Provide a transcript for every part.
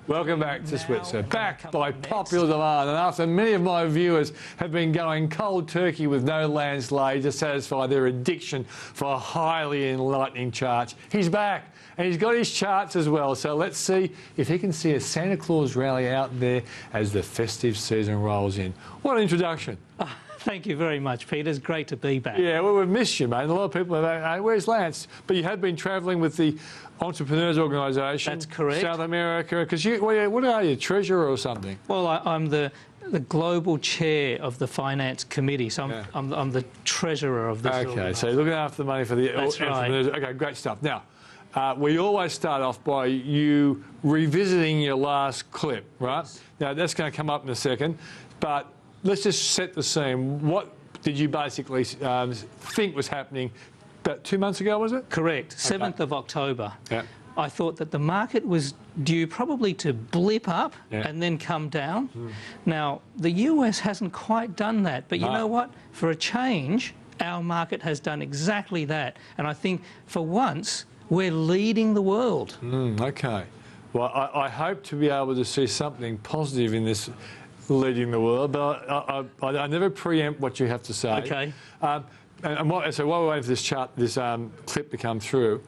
Welcome back to Switzer. Back by popular demand, and after many of my viewers have been going cold turkey with no Lance Lai to satisfy their addiction for highly enlightening charts, he's back. And he's got his charts as well, so let's see if he can see a Santa Claus rally out there as the festive season rolls in. What an introduction. Thank you very much, Peter. It's great to be back. Yeah, well, we've missed you, mate. A lot of people have asked, hey, where's Lance? But you have been travelling with the Entrepreneurs Organisation. That's correct. South America, because you, what are you, treasurer or something? Well, I'm the global chair of the finance committee, so I'm the treasurer of this. Okay, so you're looking after the money for the entrepreneurs. Right. Okay, great stuff. Now, we always start off by you revisiting your last clip, right? Yes. Now, that's going to come up in a second, but let's just set the scene. What did you basically think was happening about 2 months ago, was it? Correct, 7th of October. Yeah. I thought that the market was due probably to blip up and then come down. Now, the US hasn't quite done that, but you know what? For a change, our market has done exactly that. And I think, for once, we're leading the world. Okay. Well, I hope to be able to see something positive in this leading the world, but I never preempt what you have to say. Okay. So while we're waiting for this chart, this clip to come through,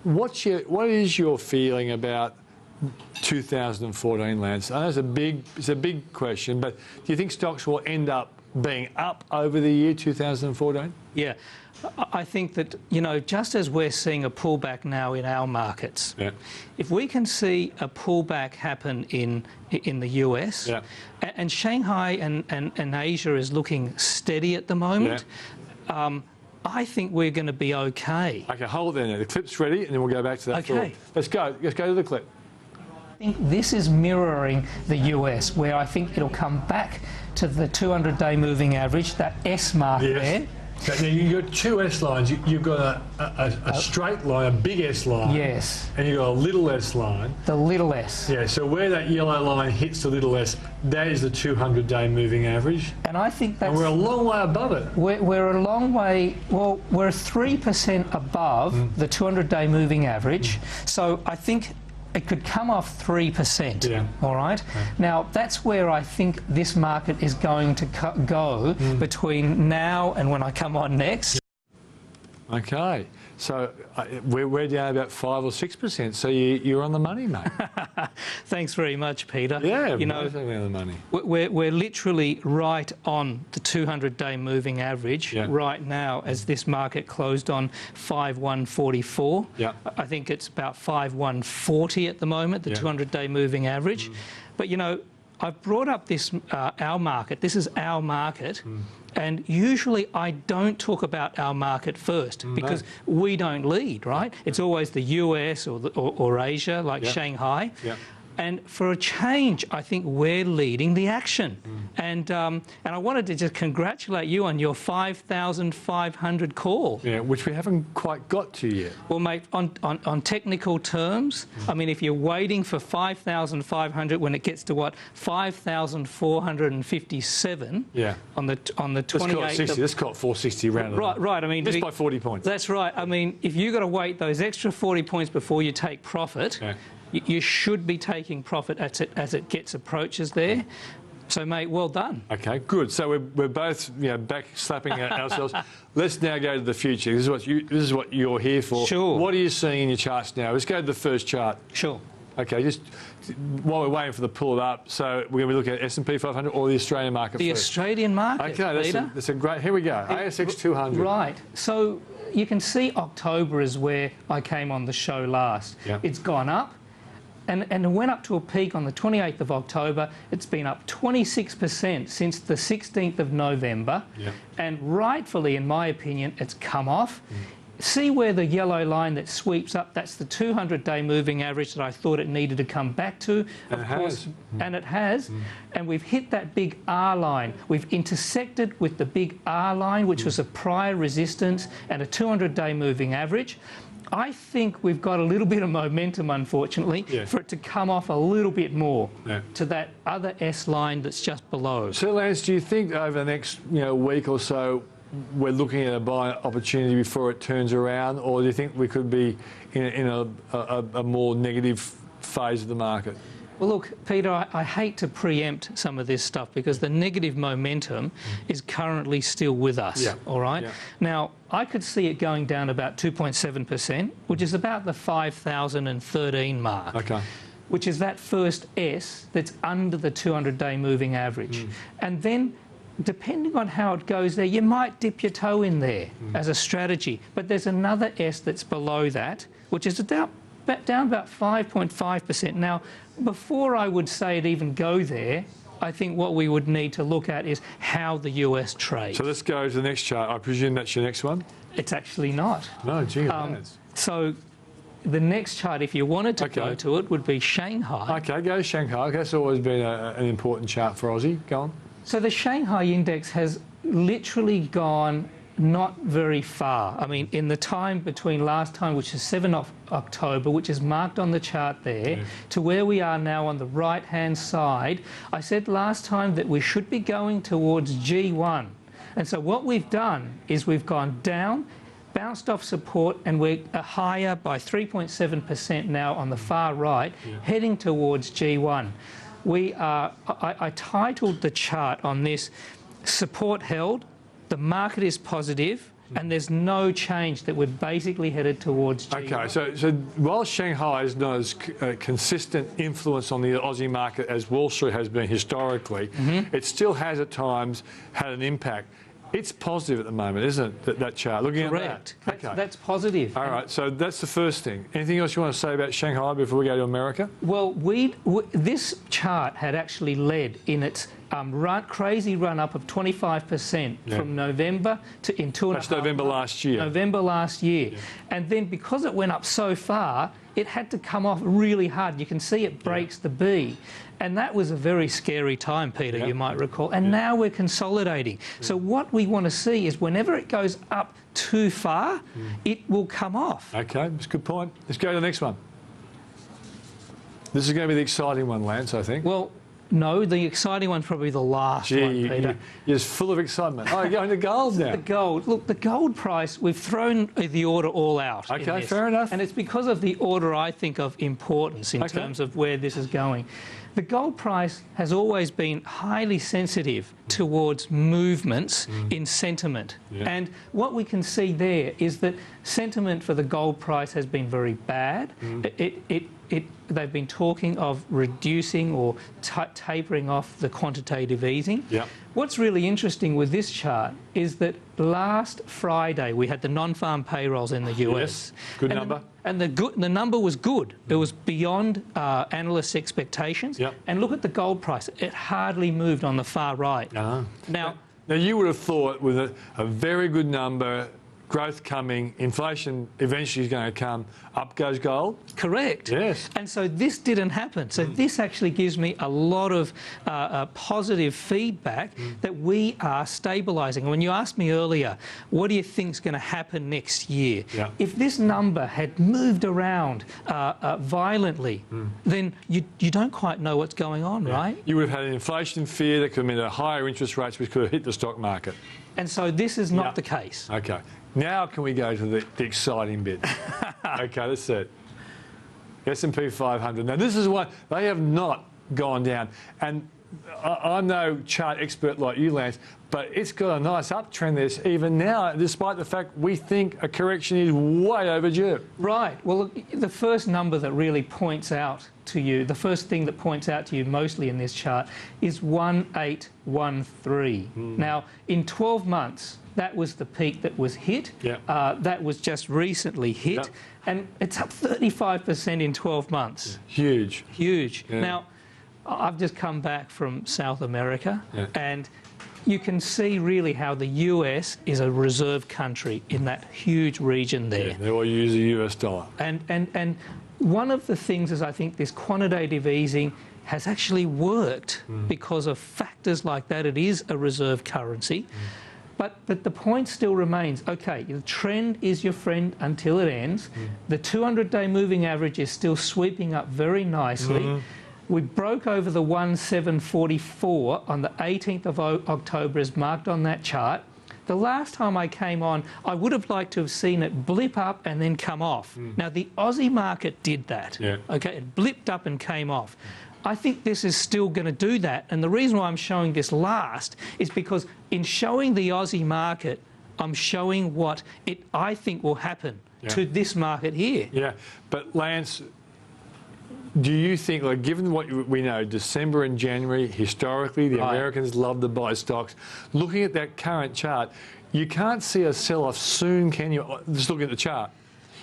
what is your feeling about 2014, Lance? I know it's a big question, but do you think stocks will end up being up over the year 2014? Yeah. I think that, you know, just as we're seeing a pullback now in our markets, if we can see a pullback happen in the US, and Shanghai and Asia is looking steady at the moment, I think we're going to be okay. Okay, hold there now. The clip's ready, and then we'll go back to that. Okay. Let's go to the clip. I think this is mirroring the US, where I think it'll come back to the 200-day moving average, that S mark there. So now you've got two S lines. You've got a straight line, a big S line. Yes. And you've got a little S line. The little S. Yeah, so where that yellow line hits the little S, that is the 200-day moving average. And I think that's... And we're a long way above it. We're a long way... Well, we're 3% above the 200-day moving average. So I think it could come off 3%, all right? Now, that's where I think this market is going to go between now and when I come on next. Okay. So we're down about 5 or 6%, so you're on the money, mate. Thanks very much, Peter. Yeah, you know, on the money. We're literally right on the 200-day moving average right now as this market closed on 5,144. I think it's about 5,140 at the moment, the 200-day moving average. But, you know, I've brought up this, our market. This is our market. And usually I don't talk about our market first because we don't lead, right? It's always the US or Asia, like Shanghai. And for a change, I think we're leading the action. And I wanted to just congratulate you on your 5,500 call. Yeah, which we haven't quite got to yet. Well, mate, on technical terms, I mean, if you're waiting for 5,500 when it gets to what, 5,457 on the 28th. Let's call it 460 round. Right. I mean, just by 40 points. That's right. I mean, if you've got to wait those extra 40 points before you take profit. You should be taking profit as it gets approaches there. So, mate, well done. Okay, good. So we're both back slapping ourselves. Let's now go to the future. This is what you're here for. Sure. What are you seeing in your charts now? Let's go to the first chart. Sure. Okay, just while we're waiting for the pull it up, so we're going to be looking at S&P 500 or the Australian market the first. Australian market, Okay, that's a great... Here we go, ASX 200. Right. So you can see October is where I came on the show last. It's gone up. And it went up to a peak on the 28th of October. It's been up 26% since the 16th of November. And rightfully, in my opinion, it's come off. See where the yellow line that sweeps up, that's the 200-day moving average that I thought it needed to come back to. And it has. And we've hit that big R line. We've intersected with the big R line, which was a prior resistance and a 200-day moving average. I think we've got a little bit of momentum, unfortunately, for it to come off a little bit more to that other S line that's just below. So, Lance, do you think over the next week or so we're looking at a buying opportunity before it turns around, or do you think we could be in a more negative phase of the market? Well, look, Peter, I hate to preempt some of this stuff because the negative momentum is currently still with us, all right? Yeah. Now, I could see it going down about 2.7%, which is about the 5,013 mark. Okay. Which is that first S that's under the 200-day moving average. And then, depending on how it goes there, you might dip your toe in there as a strategy. But there's another S that's below that, which is down about 5.5%. Now, before I would say it even go there, I think what we would need to look at is how the US trades. So let's go to the next chart. I presume that's your next one? It's actually not. No, gee, so the next chart, if you wanted to go to it, would be Shanghai. Okay, go to Shanghai. That's always been an important chart for Aussie. Go on. So the Shanghai index has literally gone not very far. I mean, in the time between last time, which is 7 October, which is marked on the chart there, to where we are now on the right-hand side, I said last time that we should be going towards G1. And so what we've done is we've gone down, bounced off support, and we're higher by 3.7% now on the far right, heading towards G1. I titled the chart on this, support held, the market is positive, and there's no change, that we're basically headed towards G1. Okay, so while Shanghai is not as consistent influence on the Aussie market as Wall Street has been historically, it still has at times had an impact. It's positive at the moment, isn't it, that chart? Looking Correct. At that. That's positive. All right, so that's the first thing. Anything else you want to say about Shanghai before we go to America? Well, this chart had actually led in its crazy run-up of 25% from November to in 2.5 months. That's November last year. November last year. And then because it went up so far, it had to come off really hard. You can see it breaks the B. And that was a very scary time, Peter, you might recall. And now we're consolidating. So what we want to see is whenever it goes up too far, it will come off. Okay, that's a good point. Let's go to the next one. This is going to be the exciting one, Lance, I think. Well, no, the exciting one's probably the last one, Peter. You're just full of excitement. Oh, you're going to gold now. The gold. Look, the gold price, we've thrown the order all out. Okay, fair enough. And it's because of the order, I think, of importance in terms of where this is going. The gold price has always been highly sensitive towards movements in sentiment. And what we can see there is that sentiment for the gold price has been very bad. They've been talking of reducing or tapering off the quantitative easing. What's really interesting with this chart is that last Friday we had the non-farm payrolls in the US. Good number. And the number was good. It was beyond analysts' expectations. And look at the gold price. It hardly moved on the far right. Now you would have thought with a very good number, growth coming, inflation eventually is going to come, up goes gold? Correct. Yes. And so this didn't happen. So this actually gives me a lot of positive feedback that we are stabilising. When you asked me earlier, what do you think is going to happen next year? If this number had moved around violently, then you don't quite know what's going on, right? You would have had an inflation fear that could have meant higher interest rates, which could have hit the stock market. And so this is not the case. Okay. Now can we go to the exciting bit? Okay, that's it. S&P 500. Now this is one, they have not gone down. And I'm no chart expert like you, Lance, but it's got a nice uptrend there even now, despite the fact we think a correction is way overdue. Right. Well, look, the first number that really points out to you, the first thing that points out to you mostly in this chart is 1813. Now, in 12 months, that was the peak that was hit. That was just recently hit. And it's up 35% in 12 months. Huge. Huge. Now, I've just come back from South America, and you can see really how the US is a reserve country in that huge region there. They all use the US dollar. And one of the things is I think this quantitative easing has actually worked because of factors like that. It is a reserve currency. But the point still remains, okay, the trend is your friend until it ends. The 200-day moving average is still sweeping up very nicely. We broke over the 1744 on the 18th of October as marked on that chart. The last time I came on, I would have liked to have seen it blip up and then come off. Now, the Aussie market did that. Okay, it blipped up and came off. I think this is still going to do that. And the reason why I'm showing this last is because in showing the Aussie market, I'm showing what I think will happen to this market here. Yeah, but Lance, do you think, like, given what we know, December and January, historically, the Americans love to buy stocks. Looking at that current chart, you can't see a sell-off soon, can you? Just looking at the chart.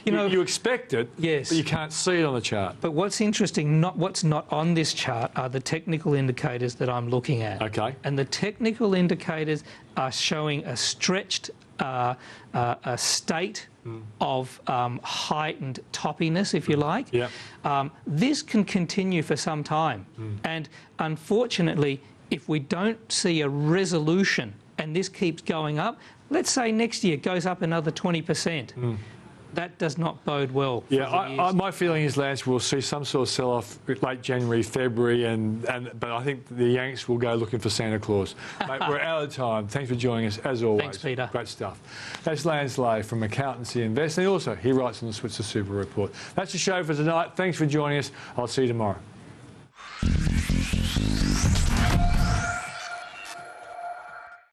You know, you expect it, yes, but you can't see it on the chart. But what's interesting, what's not on this chart are the technical indicators that I'm looking at. Okay. And the technical indicators are showing a stretched a state of heightened toppiness, if you like. Yeah. This can continue for some time. And unfortunately, if we don't see a resolution and this keeps going up, let's say next year it goes up another 20%. That does not bode well. Yeah, my feeling is, Lance, we'll see some sort of sell-off late January, February, but I think the Yanks will go looking for Santa Claus. Mate, we're out of time. Thanks for joining us, as always. Thanks, Peter. Great stuff. That's Lance Lai from Accountancy Investing. Also, he writes on the Switzer Super Report. That's the show for tonight. Thanks for joining us. I'll see you tomorrow.